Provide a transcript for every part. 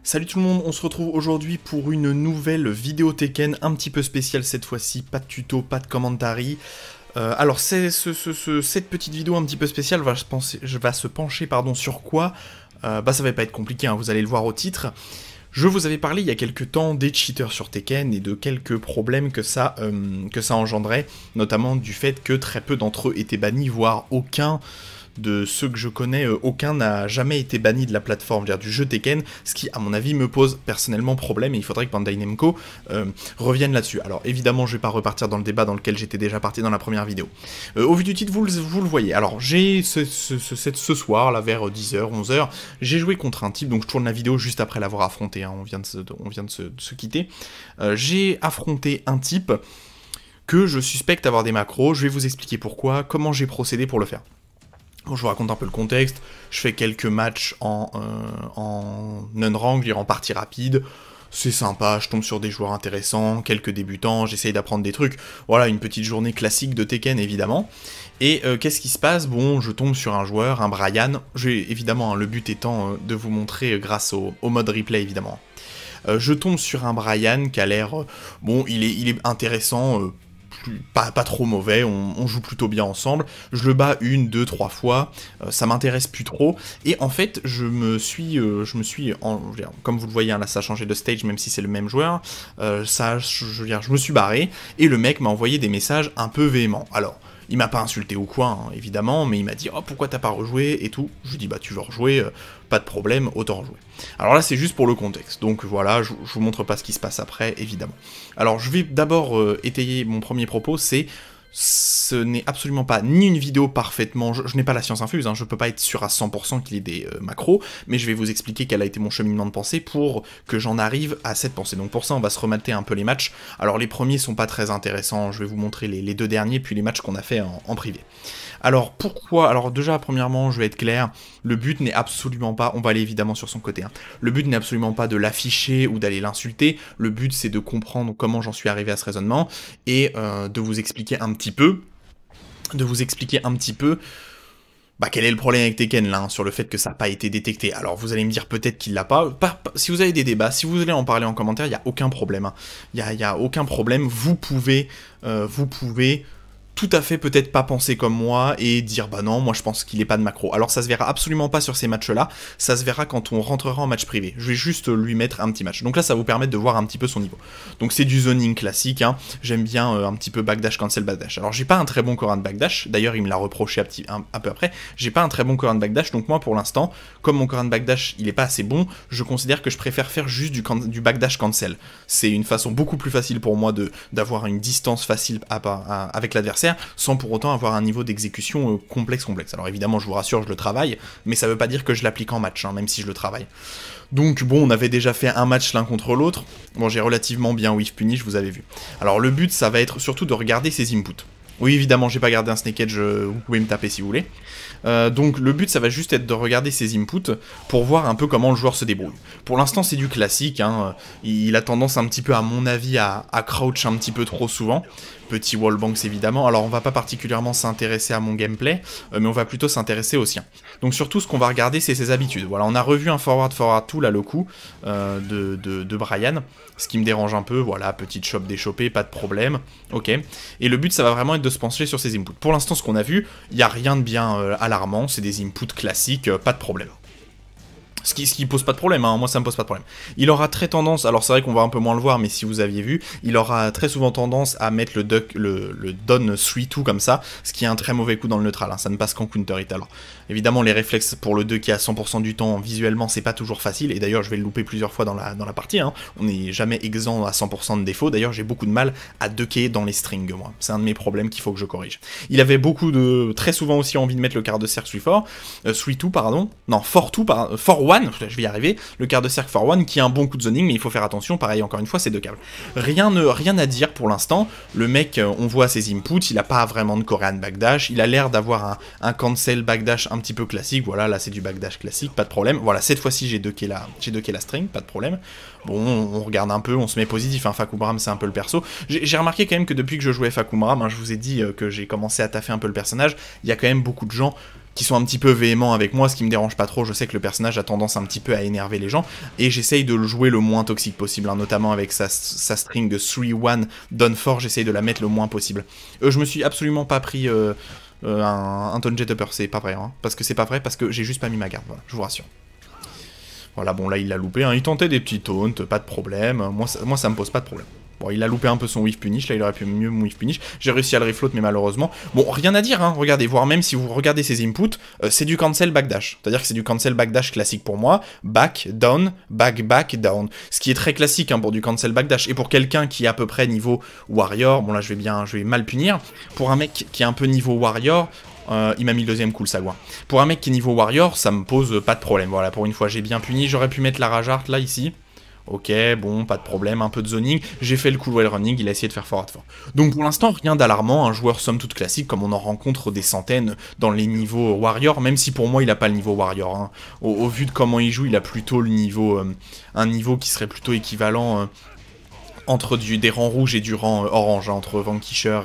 Salut tout le monde, on se retrouve aujourd'hui pour une nouvelle vidéo Tekken, un petit peu spéciale cette fois-ci, pas de tuto, pas de commentary. Alors cette petite vidéo un petit peu spéciale va se pencher sur quoi ça va pas être compliqué, hein, vous allez le voir au titre. Je vous avais parlé il y a quelques temps des cheaters sur Tekken et de quelques problèmes que ça engendrait, notamment du fait que très peu d'entre eux étaient bannis, voire aucun de ceux que je connais, aucun n'a jamais été banni de la plateforme, du jeu Tekken, ce qui, à mon avis, me pose personnellement problème, et il faudrait que Bandai Namco revienne là-dessus. Alors, évidemment, je vais pas repartir dans le débat dans lequel j'étais déjà parti dans la première vidéo. Au vu du titre, vous le voyez. Alors, j'ai ce soir, là, vers 10h, 11h, j'ai joué contre un type, donc je tourne la vidéo juste après l'avoir affronté, hein, on vient de se quitter. J'ai affronté un type que je suspecte avoir des macros, je vais vous expliquer pourquoi, comment j'ai procédé pour le faire. Bon, je vous raconte un peu le contexte, je fais quelques matchs en non-rank, en partie rapide, c'est sympa, je tombe sur des joueurs intéressants, quelques débutants, j'essaye d'apprendre des trucs, voilà, une petite journée classique de Tekken évidemment. Et qu'est-ce qui se passe? Bon, je tombe sur un joueur, un Brian, évidemment, le but étant de vous montrer grâce au mode replay évidemment. Je tombe sur un Brian qui a l'air, bon, il est intéressant, pas trop mauvais, on joue plutôt bien ensemble, je le bats 1, 2, 3 fois, ça m'intéresse plus trop, et en fait, comme vous le voyez, hein, là ça a changé de stage, même si c'est le même joueur, je me suis barré, et le mec m'a envoyé des messages un peu véhéments. Alors, il m'a pas insulté ou quoi, hein, évidemment, mais il m'a dit « Oh, pourquoi t'as pas rejoué ?» et tout. Je lui dis « Bah, tu veux rejouer, pas de problème, autant rejouer. » Alors là, c'est juste pour le contexte, donc voilà, je vous montre pas ce qui se passe après, évidemment. Alors, je vais d'abord étayer mon premier propos, ce n'est absolument pas ni une vidéo parfaitement, je n'ai pas la science infuse, hein, je peux pas être sûr à 100% qu'il y ait des macros, mais je vais vous expliquer quel a été mon cheminement de pensée pour que j'en arrive à cette pensée. Donc pour ça, on va se remater un peu les matchs. Alors les premiers sont pas très intéressants, je vais vous montrer les deux derniers, puis les matchs qu'on a fait en privé. Alors pourquoi? Alors déjà, premièrement, je vais être clair, le but n'est absolument pas, on va aller évidemment sur son côté, hein, le but n'est absolument pas de l'afficher ou d'aller l'insulter, le but c'est de comprendre comment j'en suis arrivé à ce raisonnement, et de vous expliquer un petit peu, quel est le problème avec Tekken là, hein, sur le fait que ça n'a pas été détecté. Alors vous allez me dire peut-être qu'il l'a pas. Si vous avez des débats, si vous allez en parler en commentaire, il n'y a aucun problème. Hein. Il y a aucun problème, vous pouvez tout à fait peut-être pas penser comme moi et dire bah non, moi je pense qu'il est pas de macro. Alors ça se verra absolument pas sur ces matchs-là, ça se verra quand on rentrera en match privé. Je vais juste lui mettre un petit match. Donc là ça va vous permettre de voir un petit peu son niveau. Donc c'est du zoning classique, hein. J'aime bien un petit peu backdash, cancel, backdash. Alors j'ai pas un très bon Korean backdash, d'ailleurs il me l'a reproché un peu après, j'ai pas un très bon Korean backdash, donc moi pour l'instant, comme mon Korean backdash il est pas assez bon, je considère que je préfère faire juste du backdash cancel. C'est une façon beaucoup plus facile pour moi d'avoir une distance facile avec l'adversaire, sans pour autant avoir un niveau d'exécution complexe. Alors évidemment, je vous rassure, je le travaille, mais ça veut pas dire que je l'applique en match, hein, même si je le travaille. Donc bon, on avait déjà fait un match l'un contre l'autre, bon j'ai relativement bien whiff punish, vous avez vu. Alors le but, ça va être surtout de regarder ses inputs. Oui, évidemment, j'ai pas gardé un snake edge, vous pouvez me taper si vous voulez. Donc le but, ça va juste être de regarder ses inputs pour voir un peu comment le joueur se débrouille. Pour l'instant, c'est du classique, hein. Il a tendance un petit peu, à mon avis, à crouch un petit peu trop souvent. Petit wallbanks évidemment, alors on va pas particulièrement s'intéresser à mon gameplay, mais on va plutôt s'intéresser au sien. Donc surtout ce qu'on va regarder c'est ses habitudes. Voilà, on a revu un forward 2 là, le coup de Brian, ce qui me dérange un peu, voilà, petite chope déchopée, pas de problème, ok. Et le but ça va vraiment être de se pencher sur ses inputs. Pour l'instant ce qu'on a vu, il n'y a rien de bien alarmant, c'est des inputs classiques, pas de problème. Ce qui pose pas de problème, hein, moi ça me pose pas de problème. Il aura très tendance, alors c'est vrai qu'on va un peu moins le voir, mais si vous aviez vu, il aura très souvent tendance à mettre le don 3-2 comme ça, ce qui est un très mauvais coup dans le neutral, hein, ça ne passe qu'en counter hit. Alors évidemment les réflexes pour le 2 qui est à 100% du temps, visuellement c'est pas toujours facile, et d'ailleurs je vais le louper plusieurs fois dans la partie, hein. On n'est jamais exempt à 100% de défauts, d'ailleurs j'ai beaucoup de mal à ducker dans les strings, moi, c'est un de mes problèmes qu'il faut que je corrige. Il avait très souvent aussi envie de mettre le quart de cercle 3-2, pardon, non, 4-1, je vais y arriver, le quart de cercle 4-1 qui est un bon coup de zoning, mais il faut faire attention, pareil encore une fois c'est deux câbles. Rien à dire pour l'instant, le mec on voit ses inputs, il a pas vraiment de Korean backdash, il a l'air d'avoir un cancel backdash un petit peu classique, voilà là c'est du backdash classique, pas de problème, voilà cette fois-ci j'ai ducké la string, pas de problème. Bon on regarde un peu, on se met positif, hein, Fahkumram c'est un peu le perso, j'ai remarqué quand même que depuis que je jouais Fahkumram, hein, je vous ai dit que j'ai commencé à taffer un peu le personnage, il y a quand même beaucoup de gens qui sont un petit peu véhéments avec moi, ce qui me dérange pas trop. Je sais que le personnage a tendance un petit peu à énerver les gens, et j'essaye de le jouer le moins toxique possible, hein, notamment avec sa string de 3-1 done for, j'essaye de la mettre le moins possible. Je me suis absolument pas pris un taunt jet upper, c'est pas vrai, hein, parce que j'ai juste pas mis ma garde, voilà, je vous rassure. Voilà, bon là il l'a loupé, hein. Il tentait des petits taunts, pas de problème, moi ça me pose pas de problème. Bon, il a loupé un peu son whiff punish, là il aurait pu mieux whiff punish. J'ai réussi à le refloat, mais malheureusement... Bon, rien à dire, hein, regardez, voire même si vous regardez ses inputs, c'est du cancel backdash. C'est-à-dire que c'est du cancel backdash classique pour moi. Back, down, back, down. Ce qui est très classique hein, pour du cancel backdash. Et pour quelqu'un qui est à peu près niveau warrior, bon là je vais mal punir, pour un mec qui est un peu niveau warrior... il m'a mis le deuxième coup, le sagouin. Pour un mec qui est niveau warrior, ça me pose pas de problème. Voilà, pour une fois, j'ai bien puni. J'aurais pu mettre la rage art, là, ici. Ok, bon, pas de problème, un peu de zoning. J'ai fait le cool wall running, il a essayé de faire forward 4. Donc pour l'instant, rien d'alarmant, un joueur somme toute classique, comme on en rencontre des centaines dans les niveaux warrior, même si pour moi, il a pas le niveau warrior. Hein. Au vu de comment il joue, il a plutôt le niveau... un niveau qui serait plutôt équivalent... entre des rangs rouges et du rang orange, hein, entre Vanquisher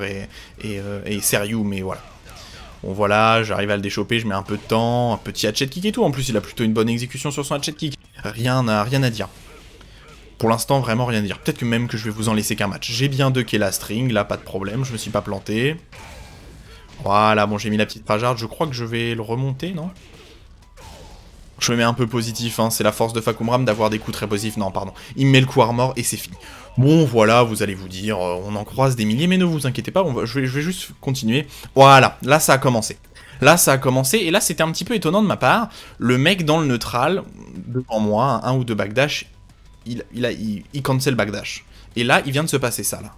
et Seryu, mais voilà. Bon voilà, j'arrive à le déchoper, je mets un peu de temps, un petit hatchet kick et tout, en plus il a plutôt une bonne exécution sur son hatchet kick. Rien à dire. Pour l'instant, vraiment rien à dire. Peut-être que même que je vais vous en laisser qu'un match. J'ai bien ducké la string, là pas de problème, je me suis pas planté. Voilà, bon j'ai mis la petite ragearde, je crois que je vais le remonter, non? Je me mets un peu positif, hein, c'est la force de Fahkumram d'avoir des coups très positifs. Non, pardon. Il me met le coup armor et c'est fini. Bon, voilà, vous allez vous dire, on en croise des milliers, mais ne vous inquiétez pas, je vais juste continuer. Voilà, là ça a commencé. Là ça a commencé, et là c'était un petit peu étonnant de ma part. Le mec dans le neutral, devant moi, un ou deux backdash, il cancel backdash. Et là, il vient de se passer ça, là.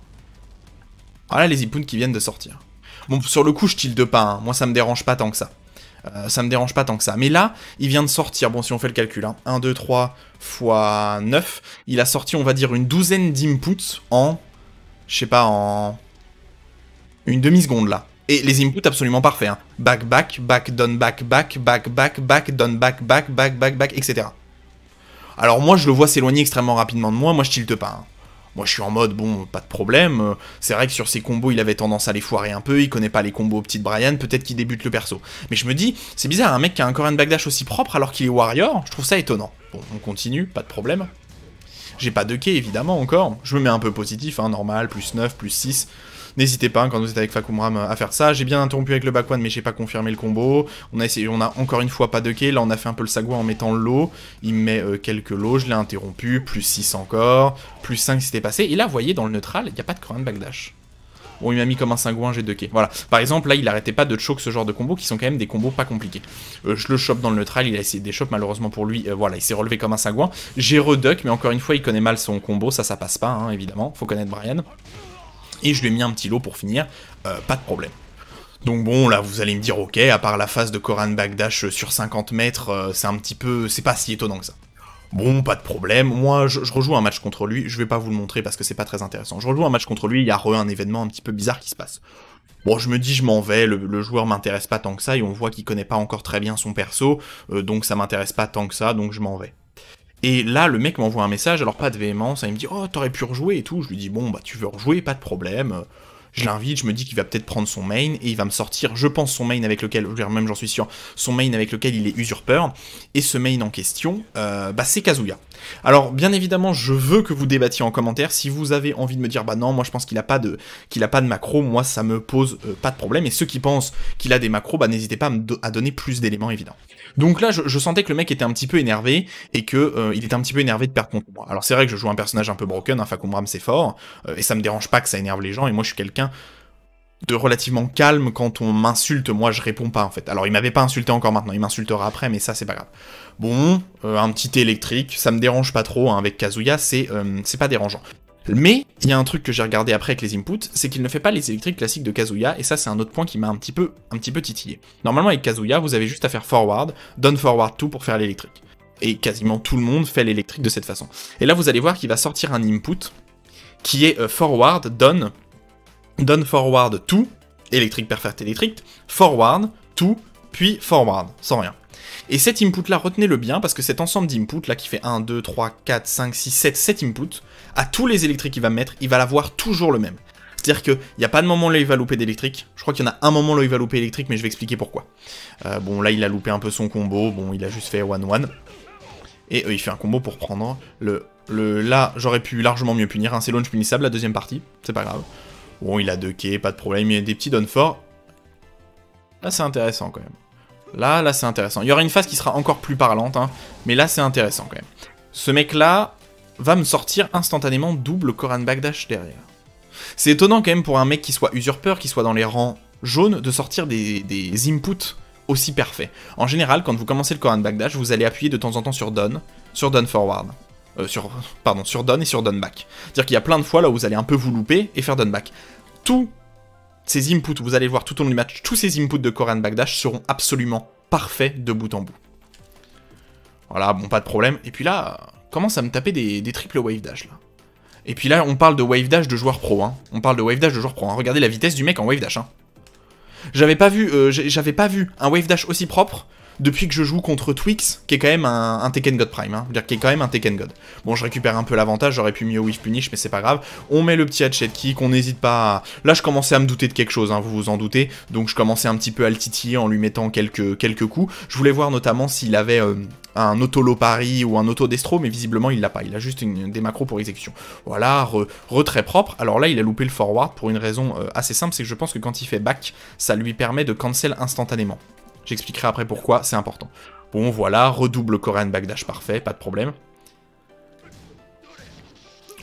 Voilà les inputs qui viennent de sortir. Bon, sur le coup, je tilde pas, hein. Moi ça me dérange pas tant que ça. Ça me dérange pas tant que ça. Mais là, il vient de sortir, bon si on fait le calcul, hein, 1, 2, 3 fois 9, il a sorti, on va dire, une douzaine d'inputs en, je sais pas, en une demi-seconde là. Et les inputs absolument parfaits, hein. Back, down, back, down, back, etc. Alors moi, je le vois s'éloigner extrêmement rapidement de moi je tilte pas, hein. Moi je suis en mode, bon, pas de problème, c'est vrai que sur ses combos il avait tendance à les foirer un peu, il connaît pas les combos petites Brian, peut-être qu'il débute le perso. Mais je me dis, c'est bizarre, un mec qui a un Korean backdash aussi propre alors qu'il est warrior, je trouve ça étonnant. Bon, on continue, pas de problème. J'ai pas de quai évidemment encore, je me mets un peu positif, hein, normal, plus 9, plus 6... N'hésitez pas, quand vous êtes avec Fahkumram, à faire ça. J'ai bien interrompu avec le back one, mais j'ai pas confirmé le combo. On a encore une fois pas de quai. Là, on a fait un peu le sagouin en mettant le lot. Il met quelques lots, je l'ai interrompu. Plus 6 encore. Plus 5 c'était passé. Et là, vous voyez, dans le neutral, il n'y a pas de Korean backdash. Bon, il m'a mis comme un sagouin, j'ai 2 quais. Voilà. Par exemple, là, il arrêtait pas de choke ce genre de combos qui sont quand même des combos pas compliqués. Je le chope dans le neutral, il a essayé de déchope, malheureusement pour lui. Voilà, il s'est relevé comme un sagouin. J'ai reduck, mais encore une fois, il connaît mal son combo. Ça passe pas, hein, évidemment. Faut connaître Brian. Et je lui ai mis un petit lot pour finir, pas de problème. Donc bon, là, vous allez me dire, ok, à part la phase de Korean backdash sur 50 mètres, c'est un petit peu... c'est pas si étonnant que ça. Bon, pas de problème, moi, je rejoue un match contre lui, je vais pas vous le montrer parce que c'est pas très intéressant. Je rejoue un match contre lui, il y a un événement un petit peu bizarre qui se passe. Bon, je me dis, je m'en vais, le joueur m'intéresse pas tant que ça, et on voit qu'il connaît pas encore très bien son perso, donc ça m'intéresse pas tant que ça, donc je m'en vais. Et là, le mec m'envoie un message, alors pas de véhémence, il me dit « Oh, t'aurais pu rejouer et tout ». Je lui dis « Bon, bah tu veux rejouer, pas de problème ». Je l'invite, je me dis qu'il va peut-être prendre son main, et il va me sortir, je pense, son main avec lequel, même j'en suis sûr, son main avec lequel il est usurpeur, et ce main en question, bah c'est Kazuya. Alors, bien évidemment, je veux que vous débattiez en commentaire, si vous avez envie de me dire, bah non, moi je pense qu'il a pas de macro, moi ça me pose pas de problème, et ceux qui pensent qu'il a des macros, bah n'hésitez pas à donner plus d'éléments évidents. Donc là, je sentais que le mec était un petit peu énervé, et que il était un petit peu énervé de perdre contre moi. Alors c'est vrai que je joue un personnage un peu broken, hein, Fahkumram c'est fort, et ça me dérange pas que ça énerve les gens, et moi je suis quelqu'un de relativement calme. Quand on m'insulte, moi je réponds pas en fait. Alors il m'avait pas insulté encore maintenant, il m'insultera après, mais ça c'est pas grave. Bon, un petit électrique, ça me dérange pas trop, hein, avec Kazuya, c'est pas dérangeant. Mais, il y a un truc que j'ai regardé après avec les inputs, c'est qu'il ne fait pas les électriques classiques de Kazuya, et ça c'est un autre point qui m'a un petit peu titillé. Normalement avec Kazuya, vous avez juste à faire forward, down forward 2 pour faire l'électrique. Et quasiment tout le monde fait l'électrique de cette façon. Et là vous allez voir qu'il va sortir un input qui est forward, down forward 2, électrique perfect électrique, forward 2, puis forward, sans rien. Et cet input-là, retenez-le bien, parce que cet ensemble d'inputs, là, qui fait 1, 2, 3, 4, 5, 6, 7 inputs, à tous les électriques qu'il va mettre, il va l'avoir toujours le même. C'est-à-dire qu'il n'y a pas de moment là où il va louper d'électrique. Je crois qu'il y en a un moment là où il va louper électrique, mais je vais expliquer pourquoi. Bon, là, il a loupé un peu son combo. Bon, il a juste fait 1-1. Et il fait un combo pour prendre là, j'aurais pu largement mieux punir. Hein. C'est launch punissable, la deuxième partie. C'est pas grave. Bon, il a 2K, pas de problème. Il y a des petits dons forts. Là, c'est intéressant, quand même. Là, c'est intéressant. Il y aura une phase qui sera encore plus parlante, hein, mais là, c'est intéressant, quand même. Ce mec-là va me sortir instantanément double Koran Backdash derrière. C'est étonnant, quand même, pour un mec qui soit usurpeur, qui soit dans les rangs jaunes, de sortir des inputs aussi parfaits. En général, quand vous commencez le Koran Backdash, vous allez appuyer de temps en temps sur Down Forward. Sur Down et sur Down Back. C'est-à-dire qu'il y a plein de fois là où vous allez un peu vous louper et faire Down Back. Tous ces inputs, vous allez le voir tout au long du match, tous ces inputs de Koran Backdash seront absolument parfaits de bout en bout. Voilà, bon, pas de problème. Et puis là, commence à me taper des triple wave dash là. Et puis là, on parle de wave dash de joueur pro, hein. On parle de wave dash de joueur pro, hein. Regardez la vitesse du mec en wave dash, hein. J'avais pas vu un wave dash aussi propre depuis que je joue contre Twix, qui est quand même un Tekken God Prime, hein. C'est-à-dire qui est quand même un Tekken God. Bon, je récupère un peu l'avantage, j'aurais pu mieux wave punish, mais c'est pas grave. On met le petit headshot kick, on n'hésite pas à... Là, je commençais à me douter de quelque chose, hein, vous vous en doutez, donc je commençais un petit peu à le titiller en lui mettant quelques coups. Je voulais voir notamment s'il avait un auto-low parry ou un auto-destro, mais visiblement il l'a pas, il a juste des macros pour exécution. Voilà, très propre. Alors là, il a loupé le forward pour une raison assez simple, c'est que je pense que quand il fait back, ça lui permet de cancel instantanément. J'expliquerai après pourquoi, c'est important. Bon, voilà, redouble Korean Backdash parfait, pas de problème.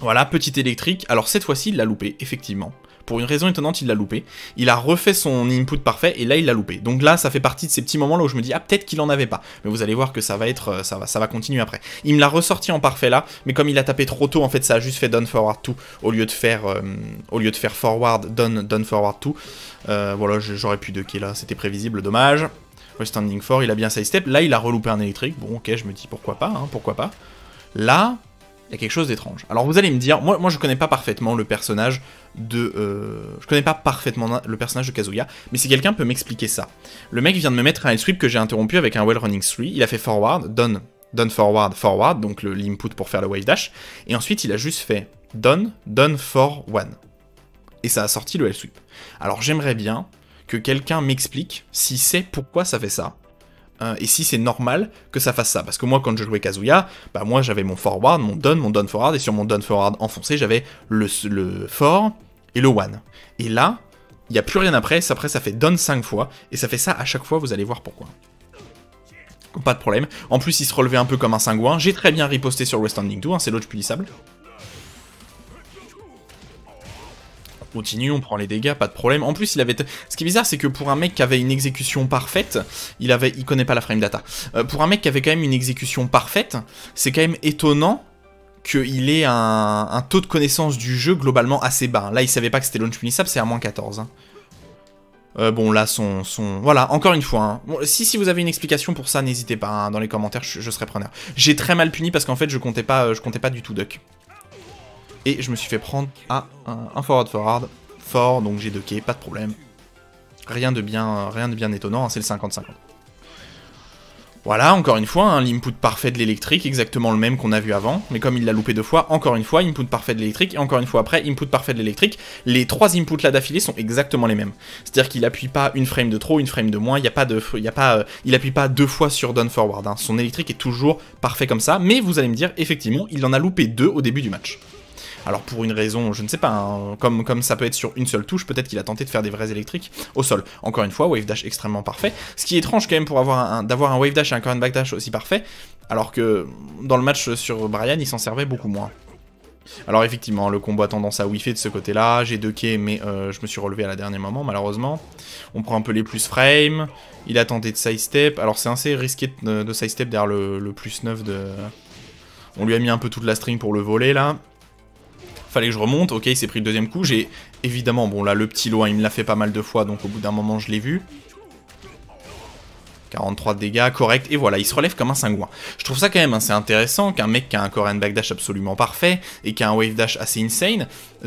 Voilà, petit électrique. Alors cette fois-ci, il l'a loupé, effectivement. Pour une raison étonnante, il l'a loupé. Il a refait son input parfait, et là, il l'a loupé. Donc là, ça fait partie de ces petits moments là où je me dis, ah, peut-être qu'il en avait pas. Mais vous allez voir que ça va continuer après. Il me l'a ressorti en parfait là, mais comme il a tapé trop tôt, en fait, ça a juste fait down forward 2, au lieu de faire forward, down forward 2. Voilà, j'aurais pu ducker là, c'était prévisible, dommage. Standing 4, il a bien side step. Là, il a reloupé un électrique. Bon, ok, je me dis pourquoi pas, hein, pourquoi pas. Là, il y a quelque chose d'étrange. Alors, vous allez me dire, moi je connais pas parfaitement le personnage de... je connais pas parfaitement le personnage de Kazuya, mais si quelqu'un peut m'expliquer ça. Le mec vient de me mettre un L-sweep que j'ai interrompu avec un well running 3. Il a fait forward, down forward, donc l'input pour faire le wave dash. Et ensuite, il a juste fait down for 1. Et ça a sorti le L-sweep. Alors, j'aimerais bien que quelqu'un m'explique si c'est pourquoi ça fait ça, et si c'est normal que ça fasse ça. Parce que moi, quand je jouais Kazuya, bah moi j'avais mon forward, mon down forward, et sur mon down forward enfoncé, j'avais le for et le one. Et là, il n'y a plus rien après ça fait down 5 fois, et ça fait ça à chaque fois, vous allez voir pourquoi. Pas de problème. En plus, il se relevait un peu comme un cingouin. J'ai très bien riposté sur le standing 2, hein, c'est l'autre punissable. On continue, on prend les dégâts, pas de problème. En plus, il avait... Ce qui est bizarre, c'est que pour un mec qui avait une exécution parfaite, il connaît pas la frame data. Pour un mec qui avait quand même une exécution parfaite, c'est quand même étonnant qu'il ait un taux de connaissance du jeu globalement assez bas. Là, il savait pas que c'était launch punissable, c'est à moins 14. Hein. Bon, là, Voilà, encore une fois. Hein. Bon, si vous avez une explication pour ça, n'hésitez pas, hein, dans les commentaires, je serai preneur. J'ai très mal puni parce qu'en fait, je comptais pas du tout duck. Et je me suis fait prendre à un forward, fort, donc j'ai ducké, pas de problème. Rien de bien étonnant, hein, c'est le 50-50. Voilà, encore une fois, hein, l'input parfait de l'électrique, exactement le même qu'on a vu avant, mais comme il l'a loupé 2 fois, encore une fois, input parfait de l'électrique, et encore une fois après, input parfait de l'électrique. Les 3 inputs là d'affilée sont exactement les mêmes. C'est-à-dire qu'il appuie pas une frame de trop, une frame de moins, il appuie pas 2 fois sur down forward. Hein. Son électrique est toujours parfait comme ça, mais vous allez me dire, effectivement, il en a loupé 2 au début du match. Alors pour une raison, je ne sais pas, hein, comme ça peut être sur une seule touche, peut-être qu'il a tenté de faire des vrais électriques au sol. Encore une fois, wave dash extrêmement parfait. Ce qui est étrange quand même pour d'avoir un wave dash et un current back dash aussi parfait, alors que dans le match sur Brian, il s'en servait beaucoup moins. Alors effectivement, le combo a tendance à whiffer de ce côté-là, j'ai ducké, mais je me suis relevé à la dernière moment, malheureusement. On prend un peu les plus frames, il a tenté de sidestep, alors c'est assez risqué de sidestep derrière le plus 9 de... On lui a mis un peu toute la string pour le voler, là. Fallait que je remonte, ok, il s'est pris le deuxième coup, j'ai évidemment, bon là le petit loin il me l'a fait pas mal de fois, donc au bout d'un moment je l'ai vu. 43 de dégâts, correct, et voilà, il se relève comme un cingouin. Je trouve ça quand même assez intéressant qu'un mec qui a un Korean backdash absolument parfait, et qui a un wave dash assez insane,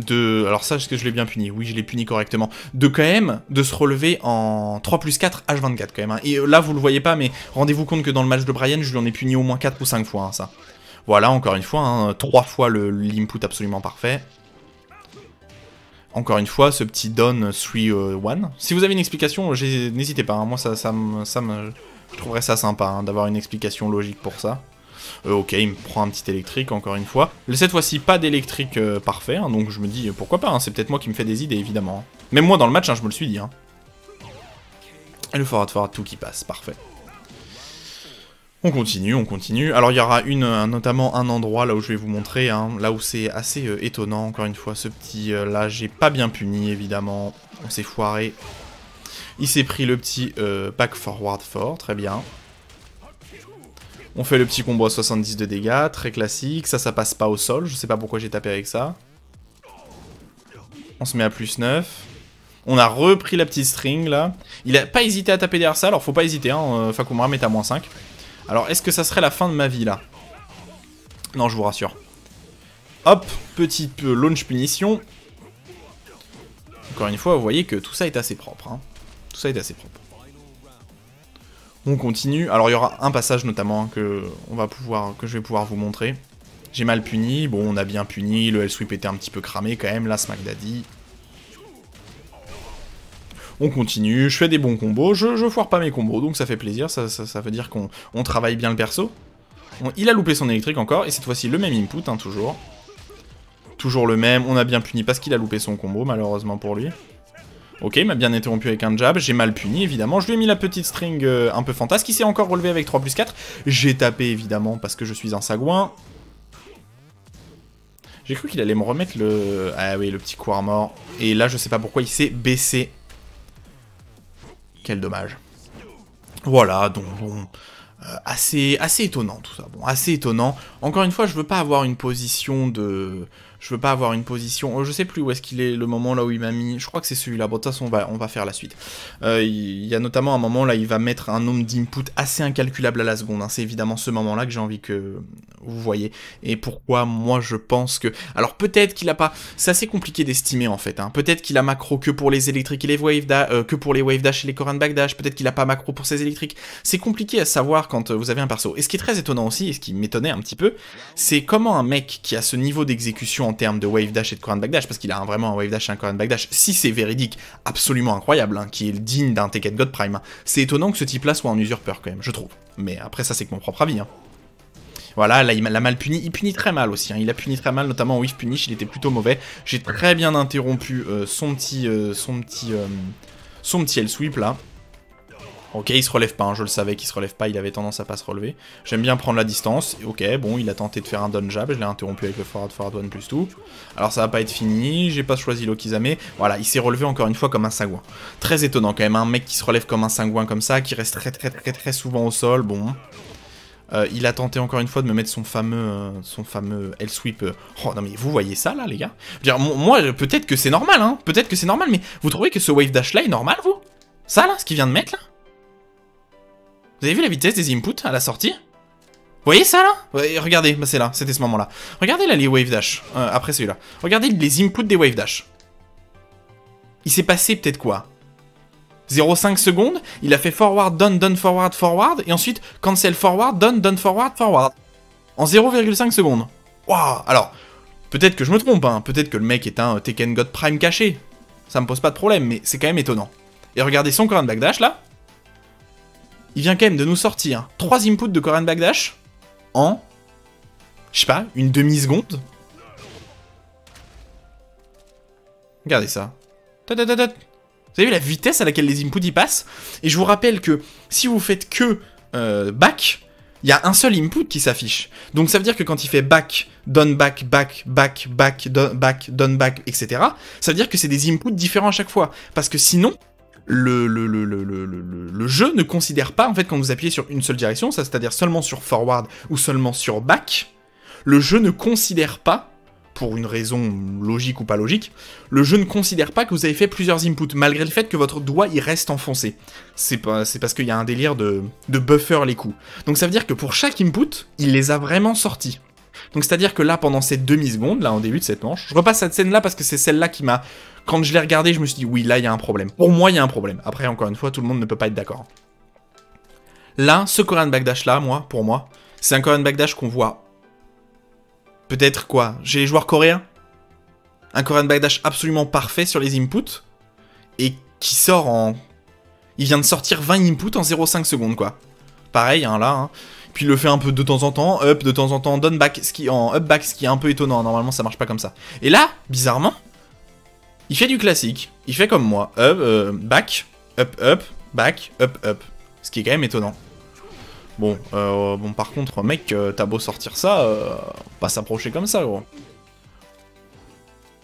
alors ça, est-ce que je l'ai bien puni? Oui, je l'ai puni correctement. De quand même, de se relever en 3+4 H24 quand même. Hein. Et là, vous le voyez pas, mais rendez-vous compte que dans le match de Brian, je lui en ai puni au moins 4 ou 5 fois, hein, ça. Voilà, encore une fois, hein, 3 fois l'input absolument parfait. Encore une fois, ce petit Don 3-1. Si vous avez une explication, n'hésitez pas. Hein. Moi, je trouverais ça sympa hein, d'avoir une explication logique pour ça. Ok, il me prend un petit électrique, encore une fois. Cette fois-ci, pas d'électrique parfait, hein, donc je me dis, pourquoi pas, hein, c'est peut-être moi qui me fais des idées, évidemment. Hein. Même moi, dans le match, hein, je me le suis dit. Hein. Et le forward, tout qui passe, parfait. On continue, on continue. Alors, il y aura notamment un endroit, là où je vais vous montrer, hein, là où c'est assez étonnant, encore une fois, ce petit... là, j'ai pas bien puni, évidemment. On s'est foiré. Il s'est pris le petit back forward fort, très bien. On fait le petit combo à 70 de dégâts, très classique. Ça passe pas au sol, je sais pas pourquoi j'ai tapé avec ça. On se met à plus 9. On a repris la petite string, là. Il a pas hésité à taper derrière ça, alors faut pas hésiter, hein. Fakumram est à moins 5. Alors, est-ce que ça serait la fin de ma vie, là? Non, je vous rassure. Hop, petite launch punition. Encore une fois, vous voyez que tout ça est assez propre, hein. Tout ça est assez propre. On continue. Alors, il y aura un passage, notamment, hein, que je vais pouvoir vous montrer. J'ai mal puni. Bon, on a bien puni. Le L-sweep était un petit peu cramé, quand même, là, Smack Daddy. On continue, je fais des bons combos, je foire pas mes combos, donc ça fait plaisir, ça veut dire qu'on travaille bien le perso. Il a loupé son électrique encore, et cette fois-ci le même input, hein, toujours. Toujours le même, on a bien puni parce qu'il a loupé son combo, malheureusement pour lui. Ok, il m'a bien interrompu avec un jab, j'ai mal puni, évidemment. Je lui ai mis la petite string un peu fantasque, qui s'est encore relevé avec 3+4. J'ai tapé, évidemment, parce que je suis un sagouin. J'ai cru qu'il allait me remettre le... Ah oui, le petit coup armor. Et là, je sais pas pourquoi il s'est baissé. Quel dommage. Voilà, donc bon, assez étonnant tout ça. Bon, assez étonnant. Encore une fois, je veux pas avoir une position de... Je veux pas avoir une position... je sais plus où est-ce qu'il est, le moment là où il m'a mis... Je crois que c'est celui-là. Bon, de toute façon, on va faire la suite. Il y a notamment un moment là, il va mettre un nombre d'inputs assez incalculable à la seconde. Hein. C'est évidemment ce moment-là que j'ai envie que vous voyez. Et pourquoi moi je pense que... Alors peut-être qu'il a pas... C'est assez compliqué d'estimer en fait. Hein. Peut-être qu'il a macro que pour les électriques et les wave dash, que pour les wave dash et les core and back dash. Peut-être qu'il a pas macro pour ses électriques. C'est compliqué à savoir quand vous avez un perso. Et ce qui est très étonnant aussi, et ce qui m'étonnait un petit peu, c'est comment un mec qui a ce niveau d'exécution en termes de wave dash et de core and back dash, parce qu'il a vraiment un wave dash et un core and back dash, si c'est véridique, absolument incroyable, hein, qui est digne d'un Tekken God Prime. Hein. C'est étonnant que ce type-là soit un usurper quand même, je trouve. Mais après ça c'est que mon propre avis. Hein. Voilà, là il l'a mal puni, il punit très mal aussi, hein. Il a puni très mal, notamment en whiff punish, il était plutôt mauvais. J'ai très bien interrompu son petit L-sweep là. Ok, il se relève pas, hein, je le savais qu'il se relève pas, il avait tendance à pas se relever. J'aime bien prendre la distance, ok, bon, il a tenté de faire un down jab, je l'ai interrompu avec le forward 1 plus 2. Alors ça va pas être fini, j'ai pas choisi l'Okizame, voilà, il s'est relevé encore une fois comme un sagouin. Très étonnant quand même, un mec qui se relève comme un sagouin comme ça, qui reste très souvent au sol, bon... il a tenté encore une fois de me mettre son fameux L-sweep. Oh non mais vous voyez ça là les gars? Je veux dire, moi peut-être que c'est normal hein, peut-être que c'est normal, mais vous trouvez que ce wave dash là est normal vous? Ça là, ce qu'il vient de mettre là? Vous avez vu la vitesse des inputs à la sortie? Vous voyez ça là? Ouais, regardez, bah c'est là, c'était ce moment là. Regardez là les wave dash, après celui-là. Regardez les inputs des wave dash. Il s'est passé peut-être quoi? 0,5 secondes, il a fait forward, down, forward, forward, et ensuite cancel forward, down, forward, forward. En 0,5 secondes. Waouh! Alors, peut-être que je me trompe, hein, peut-être que le mec est un Tekken God Prime caché. Ça me pose pas de problème, mais c'est quand même étonnant. Et regardez son core and back dash là. Il vient quand même de nous sortir 3 inputs de core and back dash en, je sais pas, une demi-seconde. Regardez ça. Vous avez vu la vitesse à laquelle les inputs y passent? Et je vous rappelle que si vous faites que back, il y a un seul input qui s'affiche. Donc ça veut dire que quand il fait back, down back, down back, etc., ça veut dire que c'est des inputs différents à chaque fois. Parce que sinon, le jeu ne considère pas, en fait, quand vous appuyez sur une seule direction, ça c'est-à-dire seulement sur forward ou seulement sur back, le jeu ne considère pas, pour une raison logique ou pas logique, le jeu ne considère pas que vous avez fait plusieurs inputs, malgré le fait que votre doigt il reste enfoncé. C'est parce qu'il y a un délire de buffer les coups. Donc ça veut dire que pour chaque input, il les a vraiment sortis. Donc c'est-à-dire que là, pendant cette demi-seconde, là, en début de cette manche, je repasse cette scène-là parce que c'est celle-là qui m'a... Quand je l'ai regardée, je me suis dit, oui, là, il y a un problème. Pour moi, il y a un problème. Après, encore une fois, tout le monde ne peut pas être d'accord. Là, ce core and back dash-là, pour moi, c'est un core and back dash qu'on voit... Peut-être quoi? Chez les joueurs coréens? Un Korean backdash absolument parfait sur les inputs. Et qui sort en... Il vient de sortir 20 inputs en 0,5 secondes, quoi. Pareil, hein, là. Hein. Puis il le fait un peu de temps en temps, up, de temps en temps, down back, en up back, ce qui est un peu étonnant. Normalement, ça marche pas comme ça. Et là, bizarrement, il fait du classique. Il fait comme moi. Up, back, up, back, up. Ce qui est quand même étonnant. Bon, par contre, mec, t'as beau sortir ça, pas s'approcher comme ça, gros.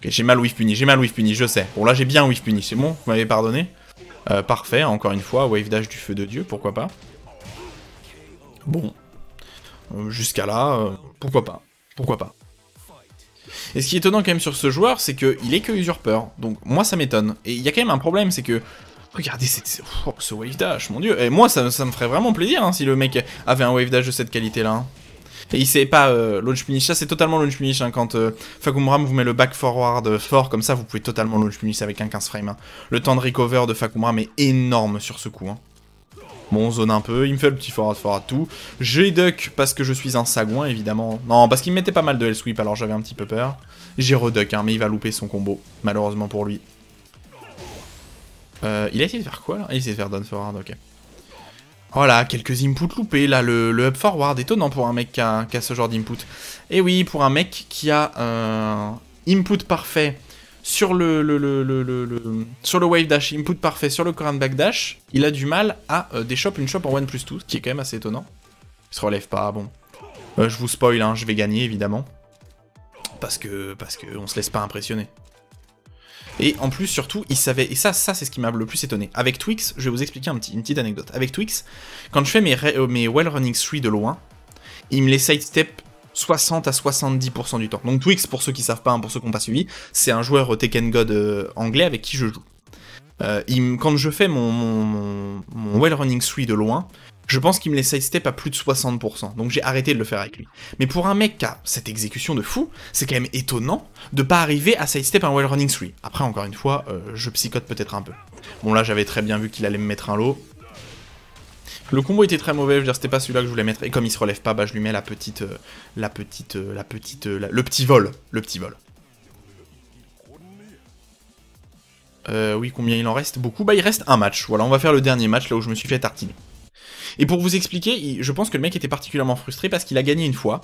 Ok, j'ai mal whiff puni, je sais. Bon, là, j'ai bien whiff puni, c'est bon, vous m'avez pardonné. Parfait, encore une fois, wave dash du feu de Dieu, pourquoi pas. Bon. Jusqu'à là, pourquoi pas. Et ce qui est étonnant quand même sur ce joueur, c'est qu'il est que usurpeur. Donc, moi, ça m'étonne. Et il y a quand même un problème, c'est que... Regardez ce wave dash, mon dieu. Et moi, ça me ferait vraiment plaisir hein, si le mec avait un wave dash de cette qualité-là. Hein. Et il sait pas launch punish. Ça, c'est totalement launch punish. Hein, quand Fahkumram vous met le back forward fort, comme ça, vous pouvez totalement launch punish avec un 15 frame. Hein. Le temps de recover de Fahkumram est énorme sur ce coup. Hein. Bon, on zone un peu. Il me fait le petit forward tout. J'ai duck parce que je suis un sagouin, évidemment. Non, parce qu'il me mettait pas mal de L-sweep, alors j'avais un petit peu peur. J'ai reduck, hein, mais il va louper son combo, malheureusement pour lui. Il a essayé de faire quoi là? Il a essayé de faire down forward, ok. Voilà, quelques inputs loupés, là, le up forward, étonnant pour un mec qui a ce genre d'input. Et oui, pour un mec qui a input parfait sur sur le wave dash, input parfait sur le Korean back dash, il a du mal à une shop en 1+2, ce qui est quand même assez étonnant. Il se relève pas, bon. Je vous spoil, hein, je vais gagner, évidemment. Parce que on se laisse pas impressionner. Et en plus, surtout, il savait... Et ça c'est ce qui m'a le plus étonné. Avec Twix, je vais vous expliquer une petite anecdote. Avec Twix, quand je fais mes well running 3 de loin, il me les sidestep 60 à 70% du temps. Donc Twix, pour ceux qui savent pas, hein, pour ceux qui n'ont pas suivi, c'est un joueur Tekken God anglais avec qui je joue. Quand je fais mon well running 3 de loin, je pense qu'il me les sidestep à plus de 60%, donc j'ai arrêté de le faire avec lui. Mais pour un mec qui a cette exécution de fou, c'est quand même étonnant de pas arriver à sidestep un well running 3. Après, encore une fois, je psychote peut-être un peu. Bon là, j'avais très bien vu qu'il allait me mettre un lot. Le combo était très mauvais, je veux dire, c'était pas celui-là que je voulais mettre, et comme il se relève pas, bah je lui mets le petit vol. Oui, combien il en reste? Beaucoup. Bah il reste un match, voilà, on va faire le dernier match, là où je me suis fait tartiner. Et pour vous expliquer, je pense que le mec était particulièrement frustré parce qu'il a gagné une fois,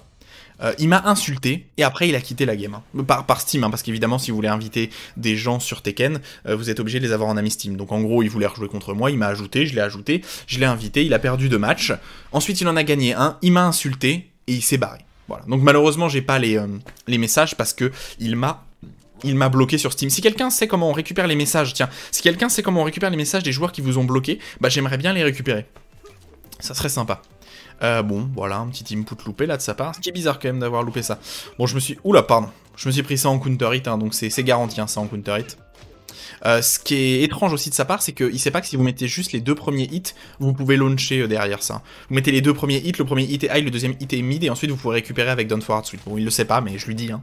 il m'a insulté, et après il a quitté la game. Hein. Par Steam, hein, parce qu'évidemment si vous voulez inviter des gens sur Tekken, vous êtes obligé de les avoir en ami Steam. Donc en gros, il voulait rejouer contre moi, il m'a ajouté, je l'ai invité, il a perdu 2 matchs. Ensuite il en a gagné un, il m'a insulté, et il s'est barré. Voilà. Donc malheureusement j'ai pas les messages parce que il m'a bloqué sur Steam. Si quelqu'un sait comment on récupère les messages, tiens, si quelqu'un sait comment on récupère les messages des joueurs qui vous ont bloqué, bah j'aimerais bien les récupérer. Ça serait sympa. Bon, voilà, un petit input loupé là de sa part. Ce qui est bizarre quand même d'avoir loupé ça. Bon, je me suis... Oula, pardon. Je me suis pris ça en counter hit, hein, donc c'est garanti, hein, ça en counter hit. Ce qui est étrange aussi de sa part, c'est qu'il sait pas que si vous mettez juste les 2 premiers hits, vous pouvez launcher derrière ça. Vous mettez les 2 premiers hits, le premier hit est high, le deuxième hit est mid, et ensuite vous pouvez récupérer avec down forward suite. Bon, il le sait pas, mais je lui dis, hein.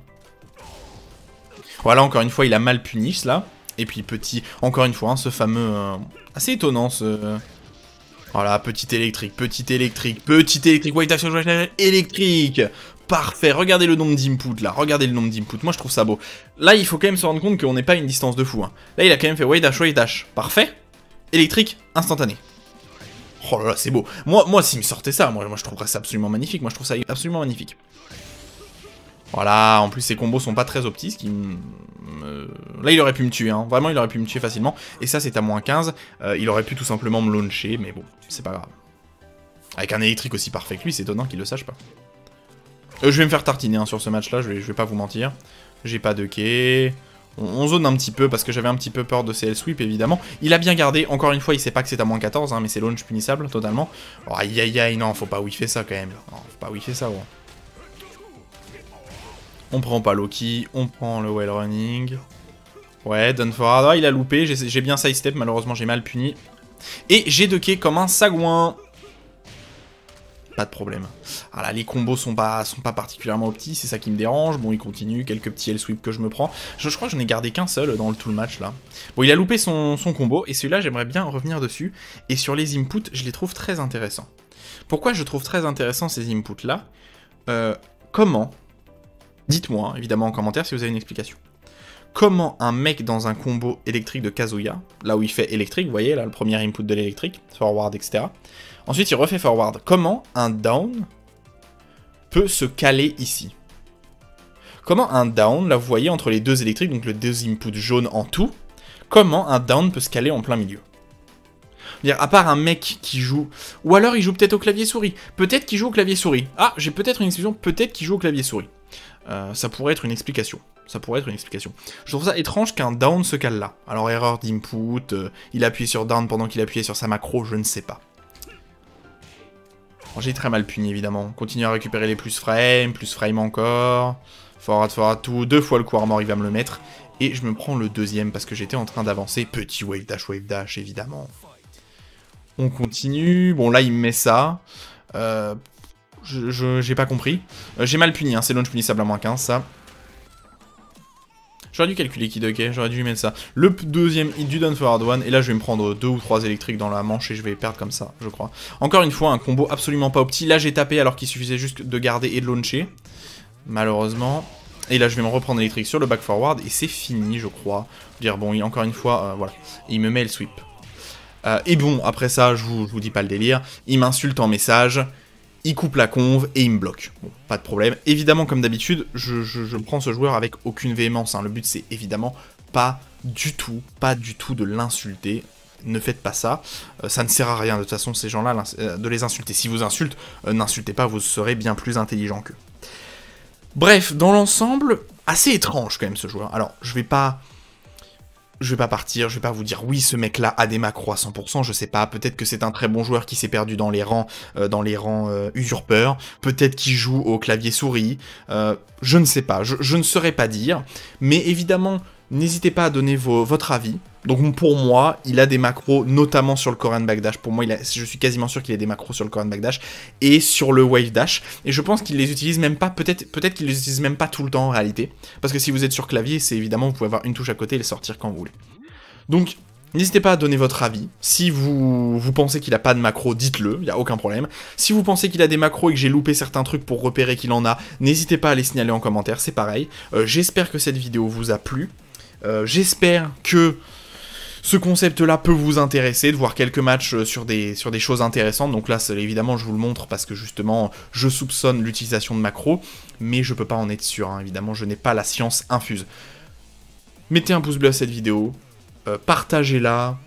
Voilà, encore une fois, il a mal punish, là. Et puis, encore une fois, hein, ce fameux... assez étonnant, ce... Voilà, petit électrique, wave dash électrique. Parfait, regardez le nombre d'inputs là, moi je trouve ça beau. Là, il faut quand même se rendre compte qu'on n'est pas à une distance de fou. Hein. Là, il a quand même fait wave dash, parfait. Électrique, instantané. Oh là là, c'est beau. Moi s'il me sortait ça, moi je trouverais ça absolument magnifique, Voilà, en plus ses combos sont pas très optis, ce qui là il aurait pu me tuer, hein. Vraiment il aurait pu me tuer facilement, et ça c'est à moins 15, il aurait pu tout simplement me launcher, mais bon, c'est pas grave. Avec un électrique aussi parfait que lui, c'est étonnant qu'il le sache pas. Je vais me faire tartiner hein, sur ce match là, je vais pas vous mentir, j'ai pas de quai... On zone un petit peu, parce que j'avais un petit peu peur de CL sweep évidemment. Il a bien gardé, encore une fois il sait pas que c'est à moins 14, hein, mais c'est launch punissable totalement. Oh, aïe aïe aïe, non, faut pas whiffer ça quand même, non, faut pas whiffer ça gros. On prend pas Loki, on prend le well running. Ouais, done forward. Ah, il a loupé, j'ai bien sidestep, malheureusement j'ai mal puni. Et j'ai ducké comme un sagouin. Pas de problème. Ah là, les combos sont pas particulièrement optis, c'est ça qui me dérange. Bon, il continue, quelques petits L-sweep que je me prends. Je crois que j'en ai gardé qu'un seul dans tout le match là. Bon, il a loupé son combo, et celui-là, j'aimerais bien revenir dessus. Et sur les inputs, je les trouve très intéressants. Pourquoi je trouve très intéressants ces inputs là? Comment... Dites-moi, évidemment en commentaire si vous avez une explication. comment un mec dans un combo électrique de Kazuya, là où il fait électrique, vous voyez, là, le premier input de l'électrique, forward, etc. Ensuite, il refait forward. Comment un down peut se caler ici? Comment un down, là, vous voyez, entre les deux électriques, donc le deux inputs jaunes en tout, comment un down peut se caler en plein milieu? Dire, à part un mec qui joue... Ou alors il joue peut-être au clavier souris. Peut-être qu'il joue au clavier souris. Ah, j'ai peut-être une explication. Peut-être qu'il joue au clavier souris. Ça pourrait être une explication. Ça pourrait être une explication. Je trouve ça étrange qu'un down se cale là. Alors erreur d'input, il a appuyé sur down pendant qu'il appuyait sur sa macro, je ne sais pas. J'ai très mal puni évidemment. Continue à récupérer les plus frame encore. Forward tout. 2 fois le coup armor, il va me le mettre. Et je me prends le deuxième parce que j'étais en train d'avancer. Petit wave dash évidemment. On continue. Bon, là, il me met ça. J'ai pas compris. J'ai mal puni, hein. C'est launch punissable à -15, ça. J'aurais dû calculer qui ok. J'aurais dû lui mettre ça. Le deuxième hit du down forward one. Et là, je vais me prendre 2 ou 3 électriques dans la manche et je vais perdre comme ça, je crois. Encore une fois, un combo absolument pas opti. Là, j'ai tapé alors qu'il suffisait juste de garder et de launcher. Malheureusement. Et là, je vais me reprendre électrique sur le back forward. Et c'est fini, je crois. Dire, bon, encore une fois, voilà. Il me met le sweep. Et bon, après ça, je vous dis pas le délire, il m'insulte en message, il coupe la conve et il me bloque. Bon, pas de problème. Évidemment, comme d'habitude, je prends ce joueur avec aucune véhémence, hein. Le but, c'est évidemment pas du tout de l'insulter. Ne faites pas ça, ça ne sert à rien de toute façon, ces gens-là, de les insulter. Si vous insultent, n'insultez pas, vous serez bien plus intelligent qu'eux. Bref, dans l'ensemble, assez étrange quand même ce joueur. Alors, je vais pas partir, je vais pas vous dire oui ce mec là a des macros à 100%, je sais pas, peut-être que c'est un très bon joueur qui s'est perdu dans les rangs usurpeurs, peut-être qu'il joue au clavier souris, je ne sais pas, je ne saurais pas dire, mais évidemment n'hésitez pas à donner votre avis. Donc pour moi, il a des macros, notamment sur le Korean backdash. Pour moi, je suis quasiment sûr qu'il a des macros sur le Korean backdash et sur le wave dash. Et je pense qu'il les utilise même pas, peut-être qu'il les utilise même pas tout le temps en réalité. Parce que si vous êtes sur clavier, c'est évidemment, vous pouvez avoir une touche à côté et les sortir quand vous voulez. Donc, n'hésitez pas à donner votre avis. Si vous pensez qu'il a pas de macro, dites-le, il n'y a aucun problème. Si vous pensez qu'il a des macros et que j'ai loupé certains trucs pour repérer qu'il en a, n'hésitez pas à les signaler en commentaire, c'est pareil. J'espère que cette vidéo vous a plu. J'espère que ce concept-là peut vous intéresser, de voir quelques matchs sur des choses intéressantes. Donc là, évidemment, je vous le montre parce que justement, je soupçonne l'utilisation de macros, mais je peux pas en être sûr, hein. Évidemment, je n'ai pas la science infuse. Mettez un pouce bleu à cette vidéo, partagez-la.